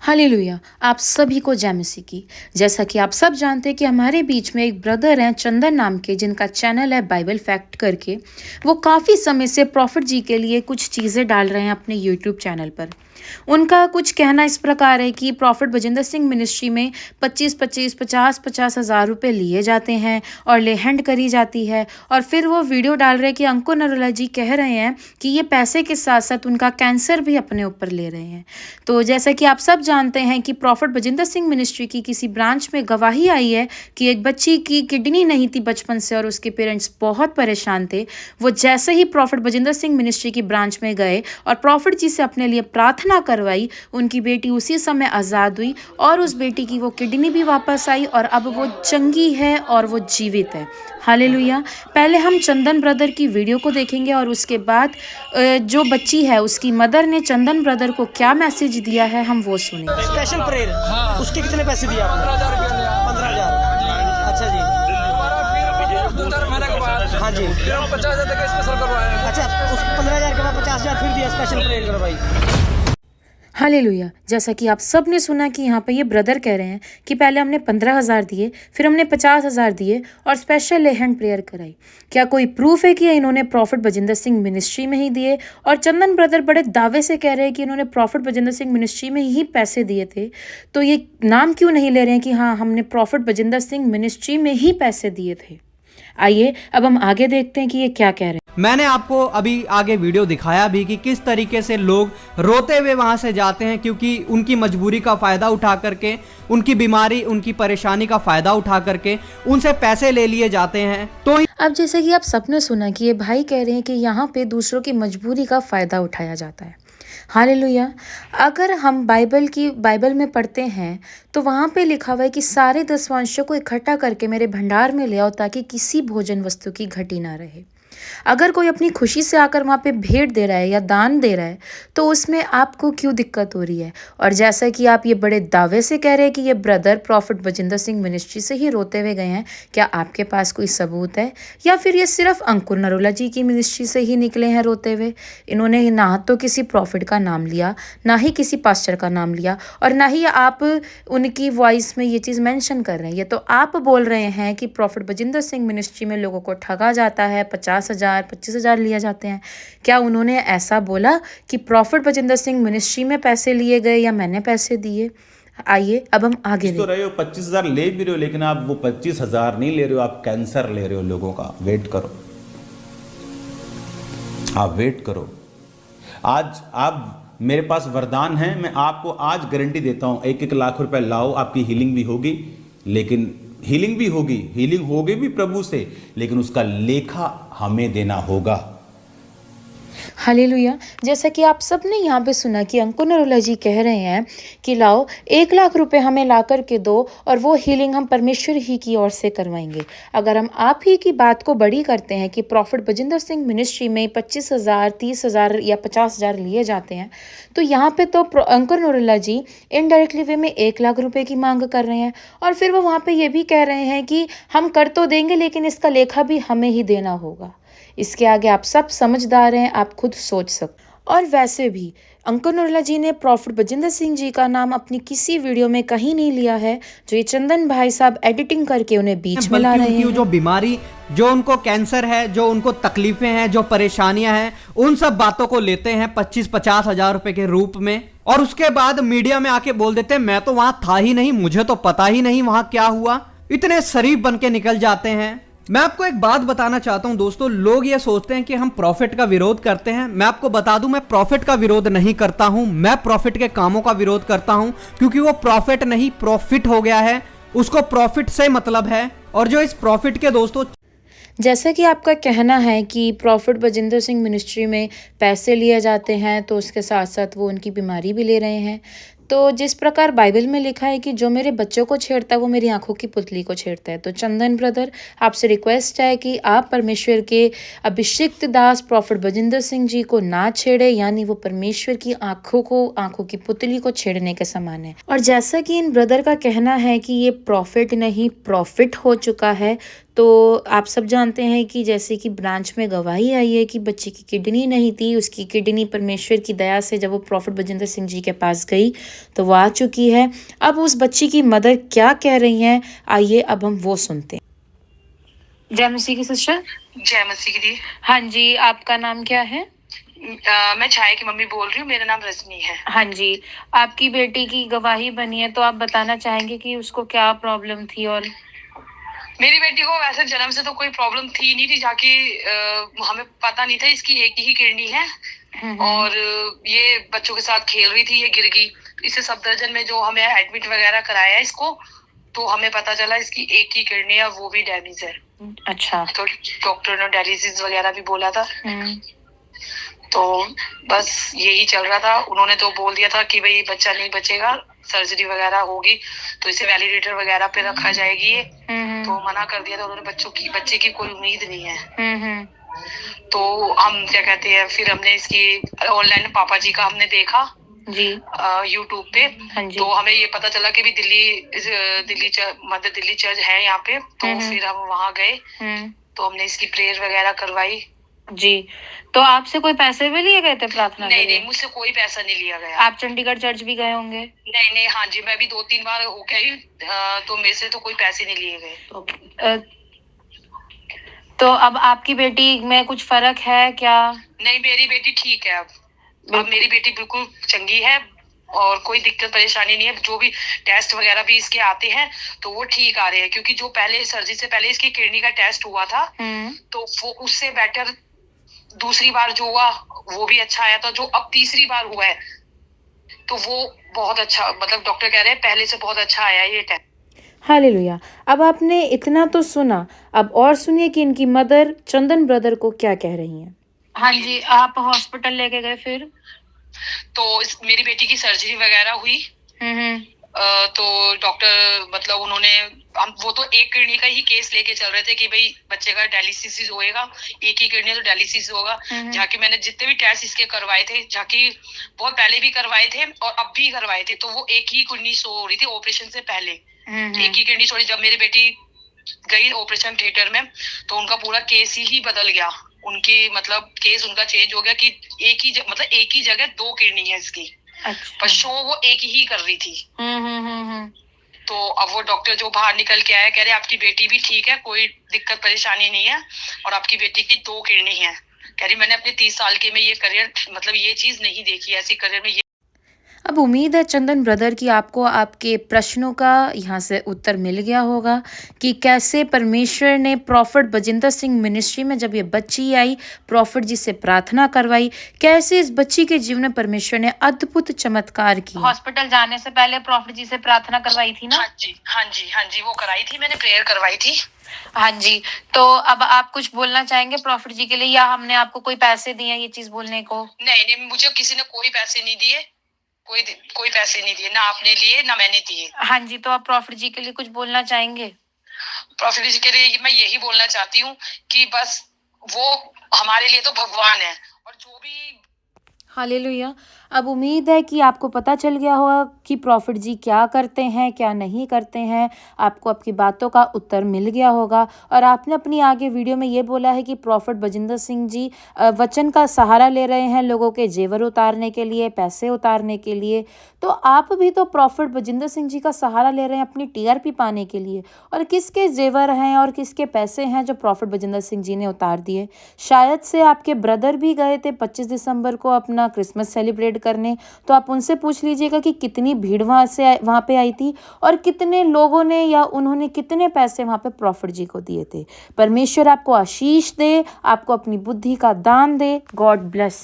Hallelujah. आप सभी को जय मसीह की। जैसा कि आप सब जानते हैं कि हमारे बीच में एक ब्रदर हैं चंदन नाम के, जिनका चैनल है बाइबल फैक्ट करके। वो काफ़ी समय से प्रॉफिट जी के लिए कुछ चीज़ें डाल रहे हैं अपने यूट्यूब चैनल पर। उनका कुछ कहना इस प्रकार है कि प्रॉफिट बजिंदर सिंह मिनिस्ट्री में 25-25, 50-50 हज़ार रुपये लिए जाते हैं और लेहंड करी जाती है। और फिर वो वीडियो डाल रहे हैं कि अंकुर नरोला जी कह रहे हैं कि ये पैसे के साथ साथ उनका कैंसर भी अपने ऊपर ले रहे हैं। तो जैसा कि आप सब जानते हैं कि प्रॉफिट बजिंदर सिंह मिनिस्ट्री की किसी ब्रांच में गवाही आई है कि एक बच्ची की किडनी नहीं थी बचपन से और उसके पेरेंट्स बहुत परेशान थे। वो जैसे ही प्रॉफिट बजिंदर सिंह मिनिस्ट्री की ब्रांच में गए और प्रॉफिट जी से अपने लिए प्रार्थना करवाई, उनकी बेटी उसी समय आज़ाद हुई और उस बेटी की वो किडनी भी वापस आई और अब वो चंगी है और वो जीवित है। हालेलुया। पहले हम चंदन ब्रदर की वीडियो को देखेंगे और उसके बाद जो बच्ची है उसकी मदर ने चंदन ब्रदर को क्या मैसेज दिया है हम वो सुनेंगे। Special prayer. उसके कितने पैसे दिए आपने? 15,000। अच्छा जी। हाँ जी। 50,000 तक स्पेशल करवाए। अच्छा, उस 15,000 के बाद 50,000 फिर दिया स्पेशल प्रेयर करवाई। हालेलुया। जैसा कि आप सब ने सुना कि यहाँ पे ये ब्रदर कह रहे हैं कि पहले हमने 15,000 दिए, फिर हमने 50,000 दिए और स्पेशल लेहंड प्रेयर कराई। क्या कोई प्रूफ है कि इन्होंने प्रॉफिट बजिंदर सिंह मिनिस्ट्री में ही दिए? और चंदन ब्रदर बड़े दावे से कह रहे हैं कि इन्होंने प्रॉफिट बजिंदर सिंह मिनिस्ट्री में ही पैसे दिए थे। तो ये नाम क्यों नहीं ले रहे हैं कि हाँ, हमने प्रॉफिट बजिंदर सिंह मिनिस्ट्री में ही पैसे दिए थे? आइए अब हम आगे देखते हैं कि ये क्या कह रहे हैं। मैंने आपको अभी आगे वीडियो दिखाया भी कि किस तरीके से लोग रोते हुए वहां से जाते हैं, क्योंकि उनकी मजबूरी का फायदा उठा करके, उनकी बीमारी, उनकी परेशानी का फायदा उठा करके उनसे पैसे ले लिए जाते हैं। तो अब जैसे कि आप सबने सुना कि ये भाई कह रहे हैं कि यहाँ पे दूसरों की मजबूरी का फ़ायदा उठाया जाता है। हालेलुया। अगर हम बाइबल में पढ़ते हैं तो वहाँ पे लिखा हुआ है कि सारे दसवंशों को इकट्ठा करके मेरे भंडार में ले आओ ताकि किसी भोजन वस्तु की घटी ना रहे। अगर कोई अपनी खुशी से आकर वहाँ पे भेंट दे रहा है या दान दे रहा है तो उसमें आपको क्यों दिक्कत हो रही है? और जैसा कि आप ये बड़े दावे से कह रहे हैं कि ये brother profit Bajinder Singh ministry से ही रोते हुए गए हैं, क्या आपके पास कोई सबूत है? या फिर ये सिर्फ अंकुर नरोला जी की मिनिस्ट्री से ही निकले हैं रोते हुए? इन्होंने ना तो किसी प्रॉफिट का नाम लिया, ना ही किसी पास्टर का नाम लिया और ना ही आप उनकी वॉइस में ये चीज़ मेंशन कर रहे हैं। ये तो आप बोल रहे हैं कि प्रॉफिट बजिंदर सिंह मिनिस्ट्री में लोगों को ठगा जाता है, 50,000 25,000 लिए जाते हैं। क्या उन्होंने ऐसा बोला कि प्रॉफिट बजिंदर सिंह मिनिस्ट्री में पैसे लिए गए या मैंने पैसे दिए? आइए अब हम आगे तो रहे हो 25,000 ले भी रहे हो, लेकिन आप वो 25,000 नहीं ले रहे हो, आप कैंसर ले रहे हो लोगों का। वेट करो, आप वेट करो। आज आप मेरे पास वरदान है, मैं आपको आज गारंटी देता हूं 1-1 लाख रुपए लाओ, आपकी हीलिंग भी होगी। लेकिन हीलिंग होगी भी प्रभु से, लेकिन उसका लेखा हमें देना होगा। हालेलुया। जैसा कि आप सब ने यहाँ पे सुना कि अंकुर नरोला जी कह रहे हैं कि लाओ 1 लाख रुपए हमें ला कर के दो और वो हीलिंग हम परमेश्वर ही की ओर से करवाएंगे। अगर हम आप ही की बात को बड़ी करते हैं कि प्रॉफिट बजिंदर सिंह मिनिस्ट्री में 25,000, 30,000 या 50,000 लिए जाते हैं, तो यहाँ पे तो अंकुर नरोला जी इनडायरेक्टली वे में 1 लाख रुपए की मांग कर रहे हैं और फिर वो वहाँ पे ये भी कह रहे हैं कि हम कर तो देंगे लेकिन इसका लेखा भी हमें ही देना होगा। इसके आगे आप सब समझदार हैं, आप खुद सोच सकते। और वैसे भी अंकुर नरोला जी ने प्रॉफिट बजिंदर सिंह जी का नाम अपनी किसी वीडियो में कहीं नहीं लिया है, जो ये चंदन भाई साहब एडिटिंग करके उन्हें बीच में ला रहे हैं। जो बीमारी, जो उनको कैंसर है, जो उनको तकलीफें हैं, जो परेशानियां हैं, उन सब बातों को लेते हैं 25-50 हजार रुपए के रूप में और उसके बाद मीडिया में आके बोल देते हैं मैं तो वहां था ही नहीं, मुझे तो पता ही नहीं वहां क्या हुआ। इतने शरीफ बन के निकल जाते हैं। मैं आपको एक बात बताना चाहता हूं दोस्तों, लोग ये सोचते हैं कि हम प्रॉफिट का विरोध करते हैं। मैं आपको बता दूं, मैं प्रॉफिट का विरोध नहीं करता हूं, मैं प्रॉफिट के कामों का विरोध करता हूं, क्योंकि वो प्रॉफिट नहीं प्रॉफिट हो गया है, उसको प्रॉफिट से मतलब है। और जो इस प्रॉफिट के दोस्तों, जैसा कि आपका कहना है कि प्रॉफिट बजिंदर सिंह मिनिस्ट्री में पैसे लिए जाते हैं तो उसके साथ साथ वो उनकी बीमारी भी ले रहे हैं, तो जिस प्रकार बाइबल में लिखा है कि जो मेरे बच्चों को छेड़ता है वो मेरी आंखों की पुतली को छेड़ता है, तो चंदन ब्रदर आपसे रिक्वेस्ट है कि आप परमेश्वर के अभिषिक्त दास प्रॉफिट बजिंदर सिंह जी को ना छेड़े, यानी वो परमेश्वर की आंखों की पुतली को छेड़ने के समान है। और जैसा कि इन ब्रदर का कहना है कि ये प्रॉफिट नहीं प्रॉफिट हो चुका है, तो आप सब जानते हैं कि जैसे कि ब्रांच में गवाही आई है कि बच्चे की किडनी नहीं थी, उसकी किडनी परमेश्वर की दया से जब वो प्रॉफिट बजिंदर सिंह जी के पास गई तो वो आ चुकी है। अब उस बच्ची की मदर क्या कह रही हैं, आइए अब हम वो सुनते हैं। जय मसीह की सिस्टर। जय मसीह की दी। हाँ जी, आपका नाम क्या है? मैं छाया की मम्मी बोल रही हूँ, मेरा नाम रजनी है। हाँ जी, आपकी बेटी की गवाही बनी है, तो आप बताना चाहेंगे कि उसको क्या प्रॉब्लम थी? और मेरी बेटी को वैसे जन्म से तो कोई प्रॉब्लम थी नहीं थी, जाके हमें पता नहीं था इसकी एक ही किडनी है। और ये बच्चों के साथ खेल रही थी, ये गिर गई। इसे सफदरजंग में जो हमें एडमिट वगैरह कराया इसको, तो हमें पता चला इसकी एक ही किडनी है, वो भी डैमेज है। अच्छा। तो डॉक्टर ने डायलिसिस वगैरह भी बोला था। तो बस यही चल रहा था। उन्होंने तो बोल दिया था कि भाई बच्चा नहीं बचेगा, सर्जरी वगैरह होगी तो इसे वैलिडेटर वगैरह पे रखा जाएगी ये। तो मना कर दिया था उन्होंने, बच्चे की कोई उम्मीद नहीं है। तो हम क्या कहते हैं, फिर हमने इसकी ऑनलाइन पापा जी का हमने देखा जी यूट्यूब पे। हाँ जी। तो हमें ये पता चला कि भी मध्य दिल्ली चर्च है यहाँ पे। तो फिर हम वहाँ गए, तो हमने इसकी प्रेयर वगैरह करवाई जी। तो आपसे कोई पैसे भी लिए गए थे प्रार्थना के लिए? नहीं, मुझसे कोई पैसा नहीं लिया गया। आप चंडीगढ़ चर्च भी गए होंगे? नहीं, हाँ जी, मैं भी 2-3 बार हो गई। तो मेरे से तो कोई पैसे नहीं लिए गए। तो अब आपकी बेटी में कुछ फर्क है क्या? नहीं, मेरी बेटी ठीक है। अब मेरी बेटी बिल्कुल चंगी है और कोई दिक्कत परेशानी नहीं है। जो भी टेस्ट वगैरह भी इसके आते हैं तो वो ठीक आ रहे हैं, क्योंकि जो पहले सर्जरी से पहले इसकी किडनी का टेस्ट हुआ था तो वो उससे बेटर दूसरी बार जो हुआ वो भी अच्छा आया था। जो अब तीसरी बार हुआ है तो वो बहुत अच्छा, मतलब डॉक्टर कह रहे हैं पहले से बहुत अच्छा आया ये टेस्ट। हालेलुया। अब आपने इतना तो सुना, अब और सुनिए कि इनकी मदर चंदन ब्रदर को क्या कह रही हैं। हाँ जी, आप हॉस्पिटल लेके गए फिर? तो मेरी बेटी की सर्जरी वगैरह हुई। तो डॉक्टर मतलब उन्होंने वो तो एक किडनी का ही केस लेके चल रहे थे कि भाई बच्चे का डायलिसिस होएगा, एक ही किडनी तो डायलिसिस होगा। जाके मैंने जितने भी टेस्ट इसके करवाए थे, जाके बहुत पहले भी करवाए थे और अब भी करवाए थे, तो वो एक ही किडनी शो हो रही थी ऑपरेशन से पहले। एक ही किडनी छोड़ी। जब मेरी बेटी गई ऑपरेशन थिएटर में तो उनका पूरा केस ही बदल गया। उनकी मतलब केस उनका चेंज हो गया कि एक ही जगह 2 किडनी है इसकी। अच्छा। पर शो वो एक ही कर रही थी। तो अब वो डॉक्टर जो बाहर निकल के आया कह रहे आपकी बेटी भी ठीक है, कोई दिक्कत परेशानी नहीं है और आपकी बेटी की 2 किडनी है। कह रही मैंने अपने 30 साल के में ये करियर, मतलब ये चीज नहीं देखी ऐसी करियर में। अब उम्मीद है चंदन ब्रदर कि आपको आपके प्रश्नों का यहाँ से उत्तर मिल गया होगा कि कैसे परमेश्वर ने प्रॉफिट बजिंदर सिंह मिनिस्ट्री में जब ये बच्ची आई, प्रॉफिट जी से प्रार्थना करवाई, कैसे इस बच्ची के जीवन में परमेश्वर ने अद्भुत चमत्कार किया। हॉस्पिटल जाने से पहले प्रॉफिट जी से प्रार्थना करवाई थी ना? हाँ जी, वो कराई थी, मैंने प्रेयर करवाई थी। हाँ जी। तो अब आप कुछ बोलना चाहेंगे प्रॉफिट जी के लिए, या हमने आपको कोई पैसे दिए ये चीज बोलने को? नहीं, मुझे किसी ने कोई पैसे नहीं दिए, कोई पैसे नहीं दिए, ना आपने लिए ना मैंने दिए। हाँ जी। तो आप प्रॉफिट जी के लिए कुछ बोलना चाहेंगे? प्रॉफिट जी के लिए मैं यही बोलना चाहती हूँ कि बस वो हमारे लिए तो भगवान है। और जो भी हालेलुया। अब उम्मीद है कि आपको पता चल गया होगा कि प्रॉफिट जी क्या करते हैं, क्या नहीं करते हैं। आपको आपकी बातों का उत्तर मिल गया होगा और आपने अपनी आगे वीडियो में ये बोला है कि प्रॉफिट बजिंदर सिंह जी वचन का सहारा ले रहे हैं लोगों के जेवर उतारने के लिए, पैसे उतारने के लिए। तो आप भी तो प्रॉफिट बजिंदर सिंह जी का सहारा ले रहे हैं अपनी TRP पाने के लिए। और किसके जेवर हैं और किसके पैसे हैं जो प्रॉफिट बजिंदर सिंह जी ने उतार दिए? शायद से आपके ब्रदर भी गए थे 25 दिसंबर को अपना क्रिसमस सेलिब्रेट करने, तो आप उनसे पूछ लीजिएगा कि कितनी भीड़ वहाँ पे आई थी और कितने लोगों ने या उन्होंने कितने पैसे वहाँ पे प्रॉफिट जी को दिए थे। परमेश्वर आपको आशीष दे, आपको अपनी बुद्धि का दान दे। God bless.